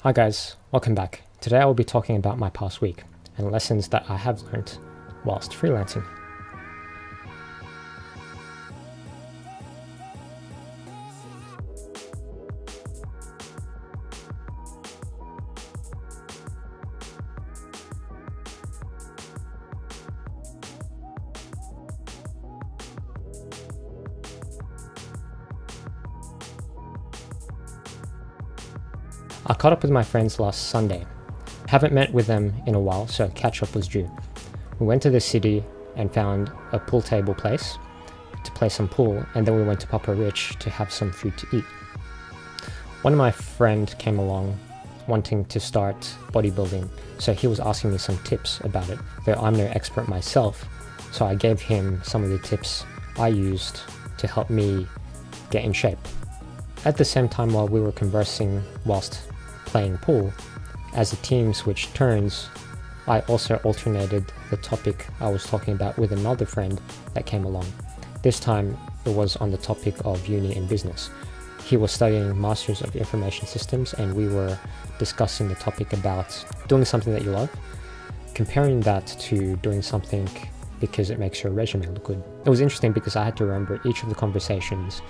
Hi guys, welcome back. Today I will be talking about my past week and lessons that I have learned whilst freelancing. I caught up with my friends last Sunday. Haven't met with them in a while, so catch up was due. We went to the city and found a pool table place to play some pool, and then we went to Papa Rich to have some food to eat. One of my friends came along wanting to start bodybuilding, so he was asking me some tips about it, though I'm no expert myself, so I gave him some of the tips I used to help me get in shape. At the same time, while we were conversing whilst playing pool, as the team switched turns, I also alternated the topic I was talking about with another friend that came along. This time it was on the topic of uni and business. He was studying Masters of Information Systems, and we were discussing the topic about doing something that you love, comparing that to doing something because it makes your resume look good. It was interesting because I had to remember each of the conversations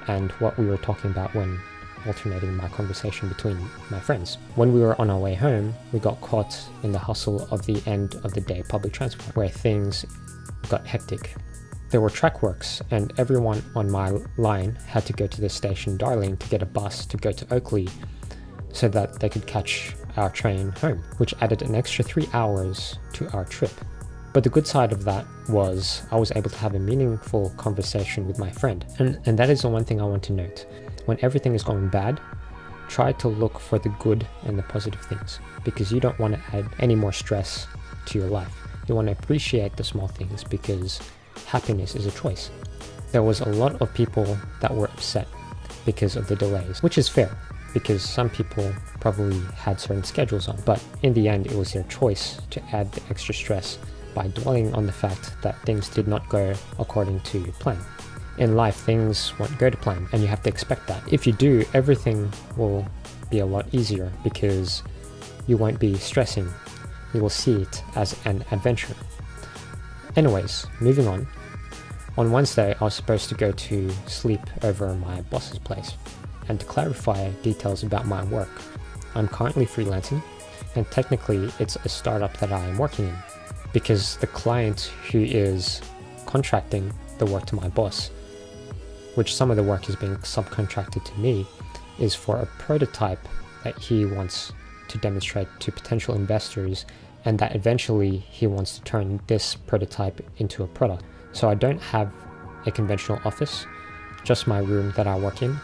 and what we were talking about when alternating my conversation between my friends. When we were on our way home, we got caught in the hustle of the end of the day public transport, where things got hectic. There were track works, and everyone on my line had to go to the station Darling to get a bus to go to Oakley so that they could catch our train home, which added an extra 3 hours to our trip. But the good side of that was I was able to have a meaningful conversation with my friend. And that is the one thing I want to note. When everything is going bad, try to look for the good and the positive things, because you don't want to add any more stress to your life. You want to appreciate the small things because happiness is a choice. There was a lot of people that were upset because of the delays, which is fair because some people probably had certain schedules on, but in the end it was their choice to add the extra stress by dwelling on the fact that things did not go according to plan. In life, things won't go to plan, and you have to expect that. If you do, everything will be a lot easier because you won't be stressing. You will see it as an adventure. Anyways, moving on. On Wednesday, I was supposed to go to sleep over my boss's place. And to clarify details about my work, I'm currently freelancing, and technically it's a startup that I am working in, because the client who is contracting the work to my boss, which some of the work is being subcontracted to me, is for a prototype that he wants to demonstrate to potential investors, and that eventually he wants to turn this prototype into a product. So I don't have a conventional office, just my room that I work in,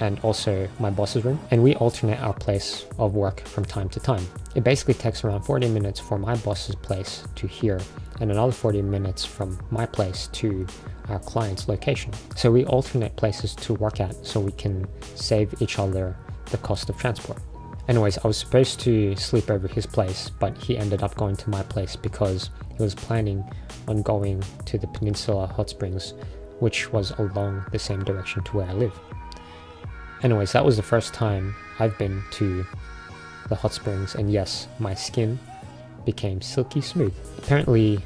and also my boss's room, and we alternate our place of work from time to time. It basically takes around 40 minutes for my boss's place to here, and another 40 minutes from my place to our client's location. So we alternate places to work at so we can save each other the cost of transport. Anyways, I was supposed to sleep over his place, but he ended up going to my place because he was planning on going to the Peninsula Hot Springs, which was along the same direction to where I live. Anyways, that was the first time I've been to the hot springs, and yes, my skin became silky smooth. Apparently,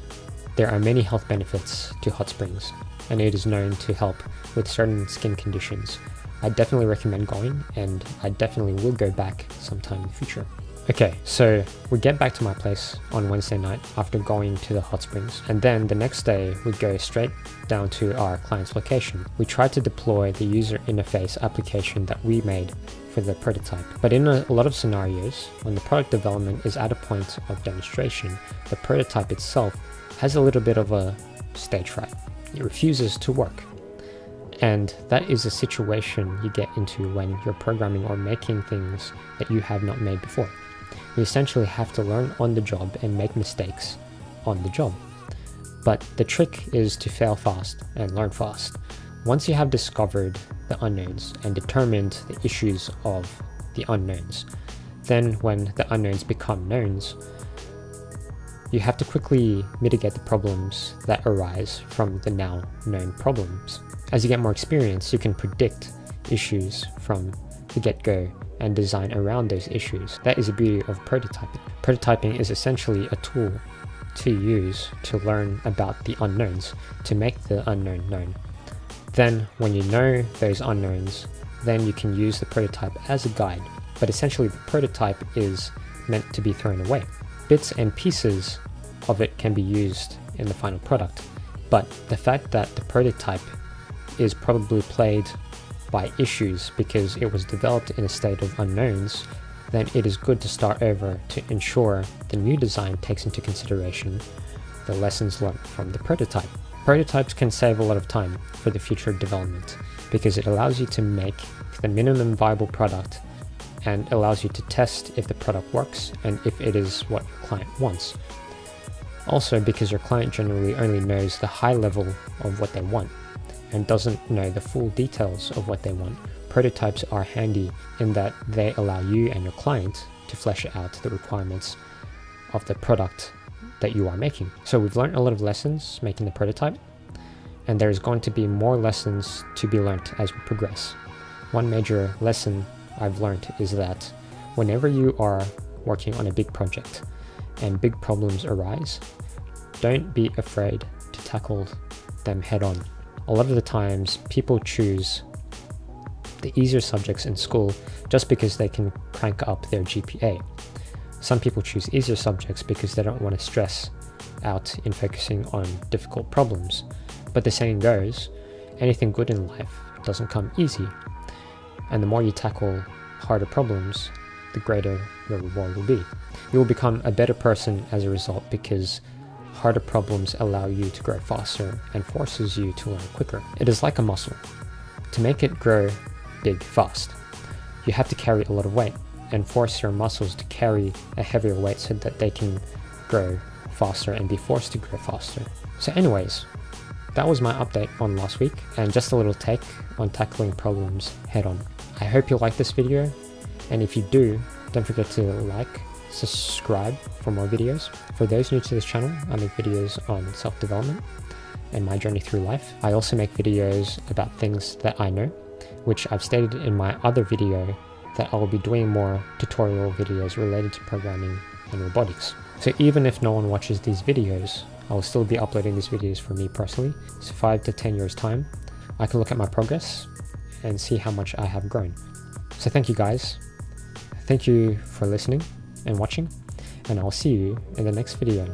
there are many health benefits to hot springs, and it is known to help with certain skin conditions. I definitely recommend going, and I definitely will go back sometime in the future. Okay, so we get back to my place on Wednesday night after going to the hot springs, and then the next day we go straight down to our client's location. We try to deploy the user interface application that we made for the prototype, but in a lot of scenarios, when the product development is at a point of demonstration, the prototype itself has a little bit of a stage fright. It refuses to work. And that is a situation you get into when you're programming or making things that you have not made before. You essentially have to learn on the job and make mistakes on the job. But the trick is to fail fast and learn fast. Once you have discovered the unknowns and determined the issues of the unknowns, then when the unknowns become knowns, you have to quickly mitigate the problems that arise from the now known problems. As you get more experience, you can predict issues from the get-go and design around those issues. That is the beauty of prototyping. Prototyping is essentially a tool to use to learn about the unknowns, to make the unknown known. Then when you know those unknowns, then you can use the prototype as a guide. But essentially the prototype is meant to be thrown away. Bits and pieces of it can be used in the final product, but the fact that the prototype is probably plagued by issues because it was developed in a state of unknowns, then it is good to start over to ensure the new design takes into consideration the lessons learned from the prototype. Prototypes can save a lot of time for the future development because it allows you to make the minimum viable product and allows you to test if the product works and if it is what your client wants. Also, because your client generally only knows the high level of what they want and doesn't know the full details of what they want, prototypes are handy in that they allow you and your client to flesh out the requirements of the product that you are making. So we've learned a lot of lessons making the prototype, and there's going to be more lessons to be learned as we progress. One major lesson I've learned is that whenever you are working on a big project and big problems arise, don't be afraid to tackle them head on. A lot of the times people choose the easier subjects in school just because they can crank up their GPA. Some people choose easier subjects because they don't want to stress out in focusing on difficult problems. But the saying goes, anything good in life doesn't come easy. And the more you tackle harder problems, the greater your reward will be. You will become a better person as a result because harder problems allow you to grow faster and forces you to learn quicker. It is like a muscle. To make it grow big fast, you have to carry a lot of weight and force your muscles to carry a heavier weight so that they can grow faster and be forced to grow faster. So anyways, that was my update on last week and just a little take on tackling problems head on. I hope you like this video, and if you do, don't forget to like, subscribe for more videos. For those new to this channel, I make videos on self-development and my journey through life. I also make videos about things that I know, which I've stated in my other video that I will be doing more tutorial videos related to programming and robotics. So even if no one watches these videos, I will still be uploading these videos for me personally. So 5 to 10 years time, I can look at my progress and see how much I have grown. So thank you guys. Thank you for listening and watching, and I'll see you in the next video.